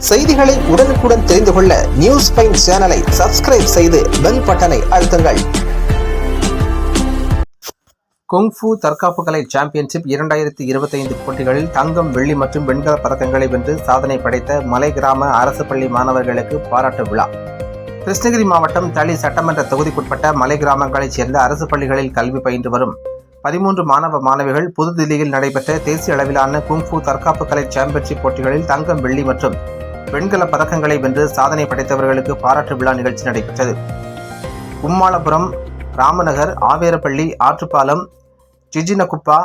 செய்திகளை உடனுக்குடன் தெரிந்து கொள்ள நியூஸ் பைன் சேனலை சப்ஸ்கிரைப் செய்து பெல் பட்டனை அழுத்துங்கள். குங்ஃபூ தற்காப்பு கலை சாம்பியன்ஷிப் 2025 போட்டிகளில் தங்கம், வெள்ளி மற்றும் வெண்கல பதக்கங்களை வென்று சாதனை படைத்த மலை கிராம அரசு பள்ளி மாணவர்களுக்கு பாராட்டு விழா. கிருஷ்ணகிரி மாவட்டம் தளி சட்டமன்ற தொகுதிக்குட்பட்ட மலை கிராமங்களைச் சேர்ந்த அரசு பள்ளிகளில் கல்வி பயின்று வரும் 13 மாணவ மாணவிகள் புதுதில்லியில் நடைபெற்ற தேசிய அளவிலான குங்ஃபூ தற்காப்பு கலை சாம்பியன்ஷிப் போட்டிகளில் தங்கம், வெள்ளி மற்றும் வெண்கல பதக்கங்களை வென்று சாதனை படைத்தவர்களுக்கு பாராட்டு விழா நிகழ்ச்சி நடைபெற்றது. உம்மாளபுரம், ராமநகர், ஆவேரப்பள்ளி, ஆற்றுப்பாலம், ஜிஜினகுப்பா,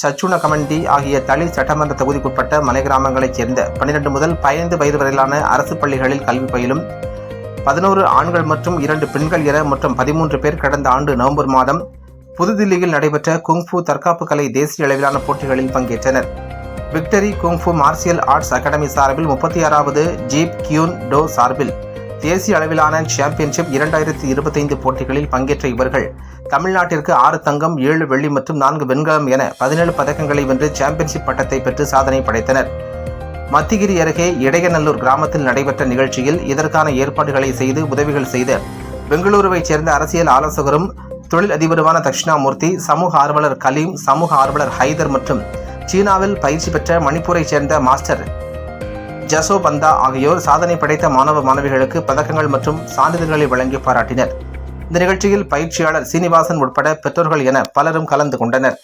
சச்சுனகமண்டி ஆகிய தளி சட்டமன்ற தொகுதிக்குட்பட்ட மலை கிராமங்களைச் சேர்ந்த 12 முதல் 15 வயது வரையிலான அரசு பள்ளிகளில் கல்வி பயிலும் 11 ஆண்கள் மற்றும் 2 பெண்கள் என மொத்தம் 13 பேர் கடந்த ஆண்டு நவம்பர் மாதம் புதுதில்லியில் நடைபெற்ற குங்ஃபூ தற்காப்பு கலை தேசிய அளவிலான போட்டிகளில் பங்கேற்றனர். Victory kung fu martial arts academy சார்பில் 36வது ஜீப் கியூன் டோ சார்பில் தேசிய அளவிலான சாம்பியன்ஷிப் 2025 போட்டிகளில் பங்கேற்ற இவர்கள் தமிழ்நாட்டிற்கு 6 தங்கம், 7 வெள்ளி மற்றும் 4 வெண்கலம் என 17 பதக்கங்களை வென்று சாம்பியன்ஷிப் பட்டத்தை பெற்று சாதனை படைத்தனர். மத்திகிரி அருகே இடையநல்லூர் கிராமத்தில் நடைபெற்ற நிகழ்ச்சியில் இதற்கான ஏற்பாடுகளை செய்து உதவிகள் செய்த பெங்களூருவைச் சேர்ந்த அரசியல் ஆலோசகரும் தொழில் அதிபருமான தட்சிணாமூர்த்தி, சமூக ஆர்வலர் கலீம், சமூக ஆர்வலர் ஹைதர் மற்றும் சீனாவில் பயிற்சி பெற்ற மணிப்பூரை சேர்ந்த மாஸ்டர் ஜசோபந்தா ஆகியோர் சாதனை படைத்த மாணவ மாணவிகளுக்கு பதக்கங்கள் மற்றும் சான்றிதழ்களை வழங்கி பாராட்டினர். இந்த நிகழ்ச்சியில் பயிற்சியாளர் சீனிவாசன் உட்பட பெற்றோர்கள் என பலரும் கலந்து கொண்டனர்.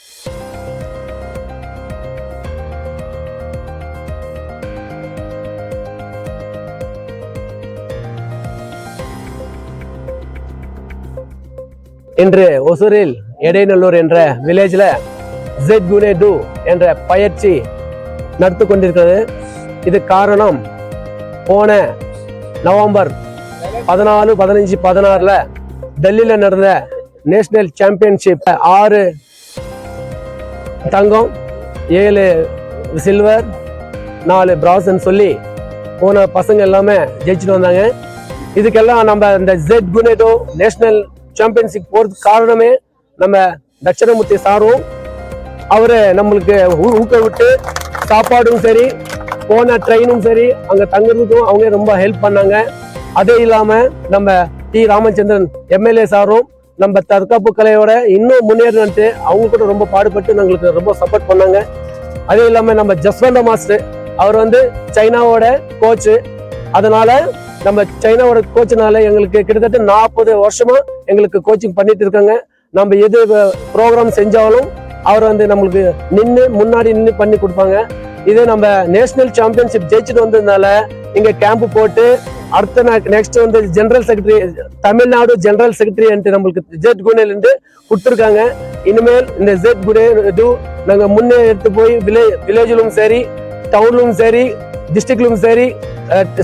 இன்று ஒசூரில் இடைநல்லூர் என்ற வில்லேஜில் ஜெட் குனே டூ என்ற பயிற்சி நடத்தி கொண்டிருக்கிறது. இது காரணம் போன நவம்பர் 14, 15, 16 டெல்லியில் நடந்த நேஷனல் சாம்பியன்ஷிப் 6 தங்கம், 7 சில்வர், 4 பிராஸ்ன்னு சொல்லி போன பசங்க எல்லாமே ஜெயிச்சுட்டு வந்தாங்க. இதுக்கெல்லாம் நம்ம இந்த jet Kune two national championship போறதுக்கு காரணமே நம்ம தட்சிணமூர்த்தி சாரும். அவரு நம்மளுக்கு ஊக்குவிட்டு சாப்பாடும் சரி, போன ட்ரெயினும் சரி, அங்க தங்குறதுக்கும் அவங்க ரொம்ப ஹெல்ப் பண்ணாங்க. அதே இல்லாம நம்ம டி ராமச்சந்திரன் எம்எல்ஏ சாரும் நம்ம தற்காப்பு கலையோட இன்னும் முன்னேறினு அவங்க கூட ரொம்ப பாடுபட்டு நம்மளுக்கு ரொம்ப சப்போர்ட் பண்ணாங்க. அதே இல்லாம நம்ம ஜஸ்வந்த மாஸ்டர் அவர் சைனாவோட கோச்சு. அதனால நம்ம சைனாவோட கோச்சினால எங்களுக்கு கிட்டத்தட்ட 40 வருஷமா எங்களுக்கு கோச்சிங் பண்ணிட்டு இருக்காங்க. நம்ம எது ப்ரோக்ராம் செஞ்சாலும் அவர் நம்மளுக்கு முன்னாடி நின்று பண்ணி கொடுப்பாங்க. இதே நம்ம நேஷனல் சாம்பியன்ஷிப் ஜெயிச்சுட்டு வந்ததுனால இங்க கேம்ப் போட்டு அடுத்த next general secretary, Tamil Nadu general secretary நம்மளுக்கு ஜெட் குனேல இருந்து கொடுத்துருக்காங்க. இனிமேல் இந்த ஜெட் குனே டூ நாங்க முன்னே எடுத்து போய் வில்லேஜிலும் சரி, டவுன்லும் சரி, டிஸ்ட்ரிக்ட்லும் சரி,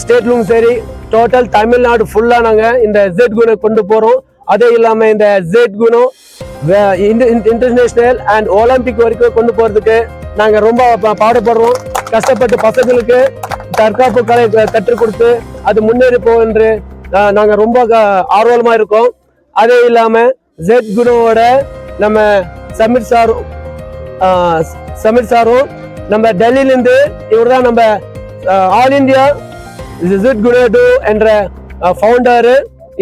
ஸ்டேட்லும் சரி, டோட்டல் தமிழ்நாடு ஃபுல்லா நாங்க இந்த ஜெட் குனோ கொண்டு போறோம். அதே இல்லாம இந்த ஜெட் குனோ இன்டர்நேஷனல் அண்ட் ஒலிம்பிக் வரைக்கும் கொண்டு போறதுக்கு நாங்க ரொம்ப பாடுபடுறோம். கஷ்டப்பட்டு பசங்களுக்கு தற்காப்பு கலை கற்றுக் கொடுத்து அது முன்னேறி போன்று நாங்க ரொம்ப ஆர்வமா இருக்கோம். அதே இல்லாம ஜெட் குனோவோட நம்ம சமீர் சாரும் நம்ம டெல்லியில இருந்து இவர் தான் நம்ம all India jet Kune two என்ற ஃபவுண்டர்.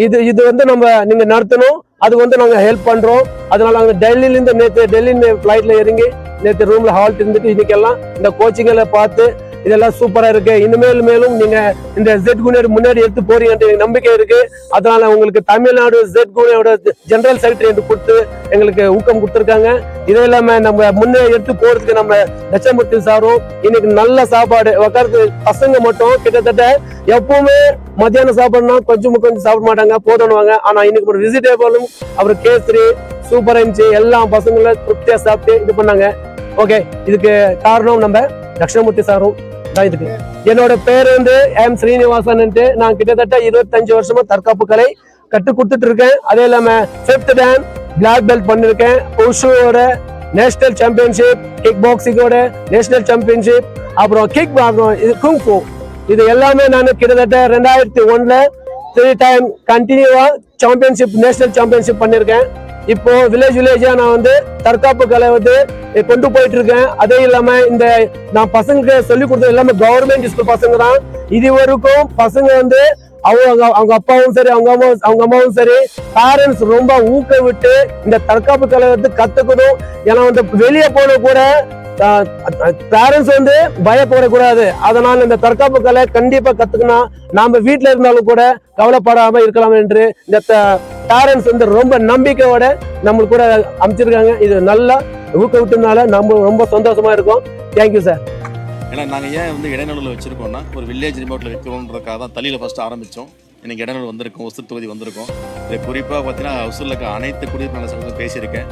இது நம்ம நீங்க நடத்தணும், அது நாங்க ஹெல்ப் பண்றோம். அதனால நாங்க டெல்லியில இருந்து டெல்லி பிளைட்ல இறங்கி நேற்று ரூம்ல ஹால்ட் இருந்துட்டு இன்னைக்கெல்லாம் இந்த கோச்சிங்களை பார்த்து இதெல்லாம் சூப்பரா இருக்கு. மேலும் நீங்க இந்த ஜெட் குனே முன்னாடி எடுத்து போறீங்க நம்பிக்கை இருக்கு. அதனால உங்களுக்கு தமிழ்நாடு ஜெட் குனேயோட ஜெனரல் செக்ரட்டரி என்று கொடுத்து எங்களுக்கு ஊக்கம் கொடுத்துருக்காங்க. இதே இல்லாம நம்ம முன்னே எடுத்து போறதுக்கு நம்ம தட்சிணமூர்த்தி சாரும் இன்னைக்கு நல்ல சாப்பாடு உட்காந்து பசங்க மட்டும் கிட்டத்தட்ட எப்பவுமே மத்தியானம் சாப்பாடுனா கொஞ்சம் சாப்பிட மாட்டாங்க, போதுவாங்க. ஆனா இன்னைக்கு ஒரு வெஜிடேபிளும் அப்புறம் கேசரி சூப்பரா இருந்துச்சு. எல்லா பசங்களும் திருப்தியா சாப்பிட்டு இது பண்ணாங்க. ஓகே, இதுக்கு காரணம் நம்ம தட்சிணமூர்த்தி சாரும் தான். இதுக்கு என்னோட பேர் எம் ஸ்ரீனிவாசன். நான் கிட்டத்தட்ட 25 வருஷமா தற்காப்பு கலை கட்டு கொடுத்துட்டு இருக்கேன். அதே இல்லாம 5th டான் பிளாக் பெல்ட் பண்ணிருக்கேன். உஷுவோட நேஷனல் சாம்பியன்ஷிப், கிக் பாக்ஸிங்கோட நேஷனல் சாம்பியன்ஷிப், அப்புறம் கிக் குங்ஃபூ இது எல்லாமே நான் கிட்டத்தட்ட 2001 3 டைம் கண்டினியூவா சாம்பியன்ஷிப் நேஷனல் சாம்பியன்ஷிப் பண்ணிருக்கேன். இப்போ வில்லேஜா நான் வந்து தற்காப்பு கலை வந்து கொண்டு போயிட்டு இருக்கேன். அதே இல்லாம இந்த நான் பசங்களுக்கு சொல்லி கொடுத்தது எல்லாமே கவர்மெண்ட் ஸ்கூல் பசங்க தான். இது வரைக்கும் பசங்க வந்து அவங்க அப்பாவும் சரி அவங்க அம்மாவும் சரி பேரண்ட்ஸ் ரொம்ப ஊக்குவிட்டு இந்த தற்காப்பு கலை வந்து கத்துக்கணும். ஏன்னா வந்து வெளியே போன கூட பேரண்ட்ஸ் வந்து பயப்படக்கூடாது. அதனால இந்த தற்காப்பு கலை கண்டிப்பா கத்துக்கணும். நாம வீட்டுல இருந்தாலும் கூட கவலைப்படாம இருக்கலாம் என்று இந்த பேரண்ட்ஸ் வந்து ரொம்ப நம்பிக்கையோட நம்மளுக்கு கூட அமைச்சிருக்காங்க. இது நல்லா ஊக்குவிட்டதுனால நம்ம ரொம்ப சந்தோஷமா இருக்கும். Thank you sir. ஏன்னா நாங்கள் ஏன் வந்து இடைநடுவில் வச்சிருக்கோம்னா ஒரு வில்லேஜ் ரிமோட்டில் வைக்கணுன்றதுக்காக தான் தள்ளியில் ஃபஸ்ட்டு ஆரம்பித்தோம். இன்னைக்கு இடைநடுவில் வந்திருக்கோம், ஒசூர் தொகுதி வந்திருக்கோம். இது குறிப்பாக பார்த்தீங்கன்னா ஒசூரில் இருக்க அனைத்து குடியிருப்பு நல சங்கத்தில் பேசியிருக்கேன்.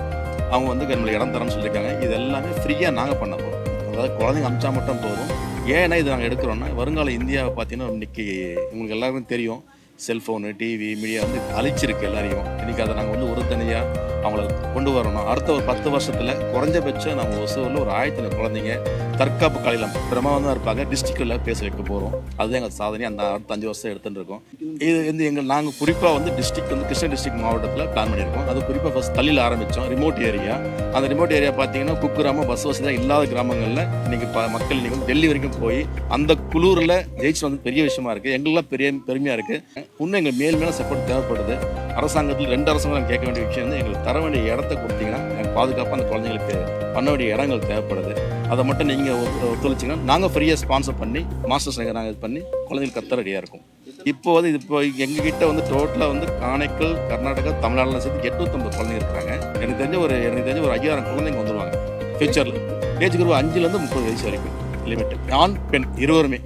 அவங்க வந்து நம்மளுக்கு இடம் தரேன்னு சொல்லியிருக்காங்க. இது எல்லாமே ஃப்ரீயாக நாங்கள் பண்ண போகிறோம். அதாவது குழந்தைங்க அமிச்சா மட்டும் போதும். ஏன்னா இது நாங்கள் எடுக்கிறோன்னா வருங்கால இந்தியாவை பார்த்தீங்கன்னா இன்னைக்கு உங்களுக்கு எல்லாருக்கும் தெரியும், செல்ஃபோனு டிவி மீடியா வந்து அழிச்சிருக்கு எல்லாரையும். இன்றைக்கி அதை நாங்கள் வந்து ஒரு தனியாக அவங்கள கொண்டு வரணும். அடுத்த ஒரு 10 வருஷத்தில் குறைஞ்சபட்சம் நம்ம ஒசூரில் ஒரு 1000 குழந்தைங்க தற்காப்பு கலையில் பிரமாதம் தான் இருப்பாங்க. டிஸ்ட்ரிக்டில் பேச வைக்க போகிறோம். அதுதான் எங்கள் சாதனை. அந்த அடுத்த 5 வருஷம் எடுத்துகிட்டு இருக்கோம். இது வந்து நாங்கள் குறிப்பாக வந்து டிஸ்ட்ரிக்ட் வந்து கிருஷ்ணகிரி டிஸ்ட்ரிக்ட் மாவட்டத்தில் பிளான் பண்ணியிருக்கோம். அது குறிப்பாக ஃபஸ்ட் தள்ளியில் ஆரம்பித்தோம். ரிமோட் ஏரியா, அந்த ரிமோட் ஏரியா பார்த்தீங்கன்னா குக்கிராமம் பஸ் வசதி தான் இல்லாத கிராமங்களில் இன்றைக்கி மக்கள் இன்றைக்கி வந்து டெல்லி வரைக்கும் போய் அந்த குளூரில் ஜெயிச்சு வந்து பெரிய விஷயமா இருக்குது. எங்களுக்குலாம் பெருமையாக இருக்குது. இன்னும் எங்கள் மேலும் சப்போர்ட் தேவைப்படுது. அரசாங்கத்தில் 2 அரசாங்கம் கேட்க வேண்டிய விஷயம் வந்து எங்களுக்கு தர வேண்டிய இடத்த கொடுத்தீங்கன்னா எனக்கு பாதுகாப்பாக அந்த குழந்தைங்களுக்கு பண்ண வேண்டிய இடங்கள் தேவைப்படுது. அதை மட்டும் நீங்கள் ஒத்துழைச்சிங்கன்னா நாங்கள் ஃப்ரீயாக ஸ்பான்சர் பண்ணி மாஸ்டர்ஸ் நாங்கள் இது பண்ணி குழந்தைங்களுக்கு கத்த ரெடியாக இருக்கும். இப்போ வந்து இப்போ எங்ககிட்ட வந்து டோட்டலாக வந்து காரைக்கால், கர்நாடகா, தமிழ்நாடுலாம் சேர்த்து 850 குழந்தைங்க இருக்கிறாங்க. எனக்கு தெரிஞ்ச ஒரு 5000 குழந்தைங்க வந்துடுவாங்க ஃபியூச்சரில். ஏஜ் குரூப் 5 to 30 வயசு வரைக்கும் லிமிட். ஆண் பெண் இருவருமே